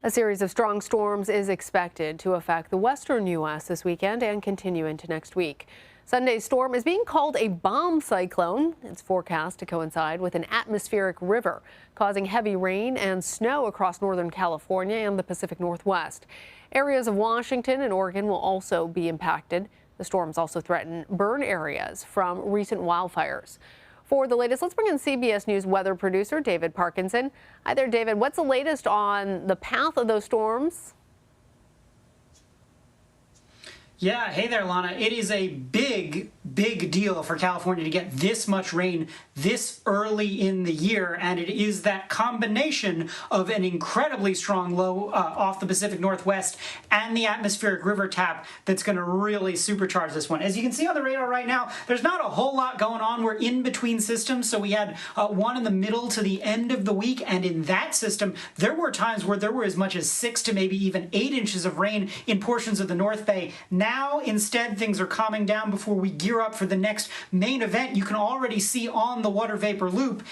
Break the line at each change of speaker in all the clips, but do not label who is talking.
A series of strong storms is expected to affect the western U.S. this weekend and continue into next week. Sunday's storm is being called a bomb cyclone. It's forecast to coincide with an atmospheric river, causing heavy rain and snow across Northern California and the Pacific Northwest. Areas of Washington and Oregon will also be impacted. The storms also threaten burn areas from recent wildfires. For the latest, let's bring in CBS News weather producer David Parkinson. Hi there, David. What's the latest on the path of those storms?
Yeah, hey there, Lana. It is a big deal for California to get this much rain this early in the year, and it is that combination of an incredibly strong low off the Pacific Northwest and the atmospheric river tap that's going to really supercharge this one. As you can see on the radar right now, there's not a whole lot going on. We're in between systems, so we had one in the middle to the end of the week, and in that system, there were times where there were as much as 6 to maybe even 8 inches of rain in portions of the North Bay. Now, instead, things are calming down before we gear up for the next main event. You can already see on the water vapor loop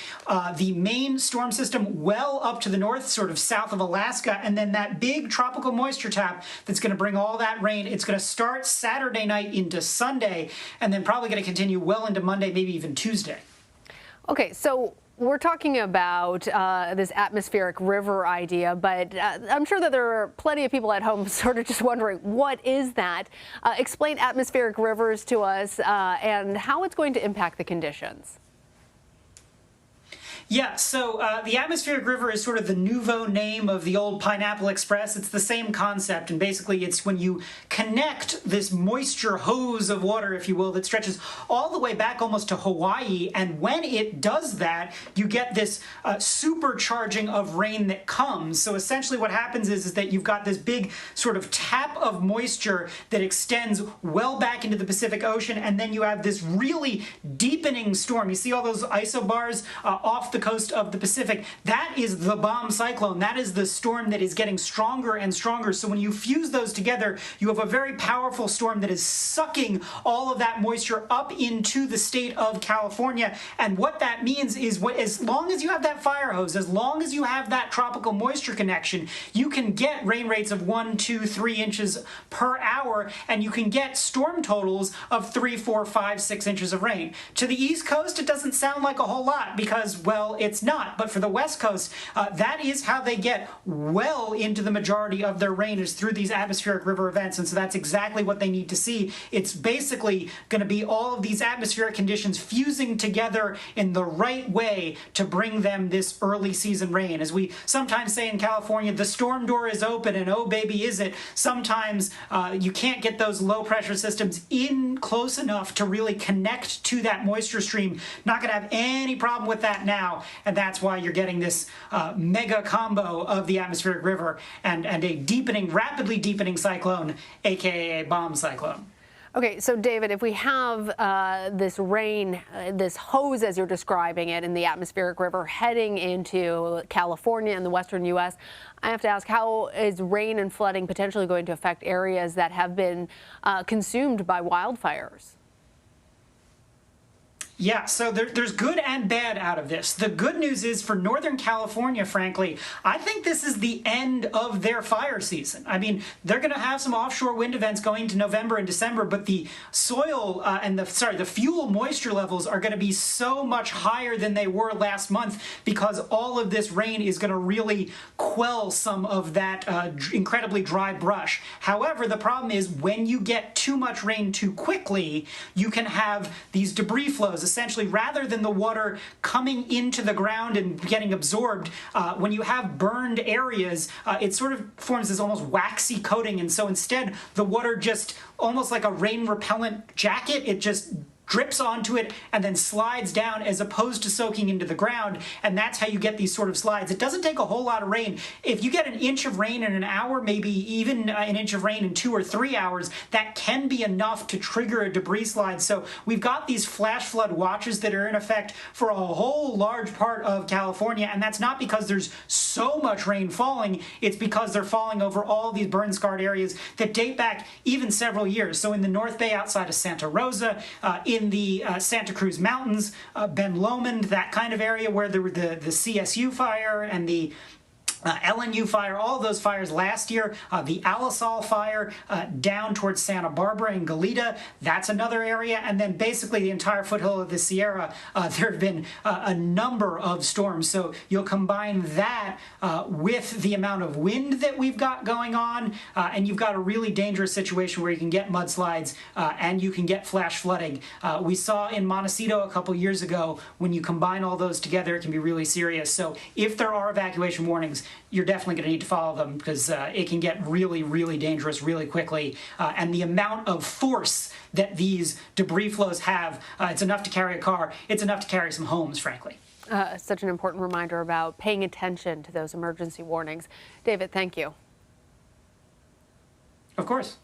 the main storm system well up to the north, sort of south of Alaska, and then that big tropical moisture tap that's going to bring all that rain. It's going to start Saturday night into Sunday, and then probably going to continue well into Monday, maybe even Tuesday.
Okay, so we're talking about this atmospheric river idea, but I'm sure that there are plenty of people at home sort of just wondering, what is that? Explain atmospheric rivers to us and how it's going to impact the conditions.
Yeah, so the atmospheric river is sort of the nouveau name of the old Pineapple Express. It's the same concept, and basically it's when you connect this moisture hose of water, if you will, that stretches all the way back almost to Hawaii, and when it does that, you get this supercharging of rain that comes. So essentially what happens is that you've got this big sort of tap of moisture that extends well back into the Pacific Ocean, and then you have this really deepening storm. You see all those isobars off the coast of the Pacific? That is the bomb cyclone. That is the storm that is getting stronger and stronger. So when you fuse those together, you have a very powerful storm that is sucking all of that moisture up into the state of California. And what that means is, as long as you have that fire hose, as long as you have that tropical moisture connection, you can get rain rates of 1, 2, 3 inches per hour, and you can get storm totals of 3, 4, 5, 6 inches of rain. To the East Coast, it doesn't sound like a whole lot because, well, it's not. But for the West Coast, that is how they get well into the majority of their rain, is through these atmospheric river events. And so that's exactly what they need to see. It's basically going to be all of these atmospheric conditions fusing together in the right way to bring them this early season rain. As we sometimes say in California, the storm door is open, and oh baby is it. Sometimes you can't get those low pressure systems in close enough to really connect to that moisture stream. Not going to have any problem with that now. And that's why you're getting this mega combo of the atmospheric river and a deepening, rapidly deepening cyclone, aka a bomb cyclone.
Okay, so David, if we have this rain, this hose as you're describing it in the atmospheric river heading into California and the western U.S., I have to ask, how is rain and flooding potentially going to affect areas that have been consumed by wildfires?
Yeah, so there's good and bad out of this. The good news is for Northern California, frankly, I think this is the end of their fire season. I mean, they're going to have some offshore wind events going into November and December, but the soil and the fuel moisture levels are going to be so much higher than they were last month because all of this rain is going to really quell some of that incredibly dry brush. However, the problem is when you get too much rain too quickly, you can have these debris flows. Essentially, rather than the water coming into the ground and getting absorbed, when you have burned areas, it sort of forms this almost waxy coating, and so instead the water just, almost like a rain repellent jacket, it just drips onto it and then slides down as opposed to soaking into the ground, and that's how you get these sort of slides. It doesn't take a whole lot of rain. If you get an inch of rain in an hour, maybe even an inch of rain in 2 or 3 hours, that can be enough to trigger a debris slide. So we've got these flash flood watches that are in effect for a whole large part of California, and that's not because there's so much rain falling, it's because they're falling over all these burn-scarred areas that date back even several years. So in the North Bay outside of Santa Rosa, in the Santa Cruz Mountains, Ben Lomond, that kind of area where the CSU fire and the LNU fire, all of those fires last year, the Alisol fire down towards Santa Barbara and Goleta, that's another area, and then basically the entire foothill of the Sierra, there have been a number of storms. So you'll combine that with the amount of wind that we've got going on, and you've got a really dangerous situation where you can get mudslides and you can get flash flooding. We saw in Montecito a couple years ago, when you combine all those together, it can be really serious. So if there are evacuation warnings, you're definitely going to need to follow them, because it can get really, really dangerous really quickly. And the amount of force that these debris flows have, it's enough to carry a car. It's enough to carry some homes, frankly.
Such an important reminder about paying attention to those emergency warnings. David, thank you.
Of course.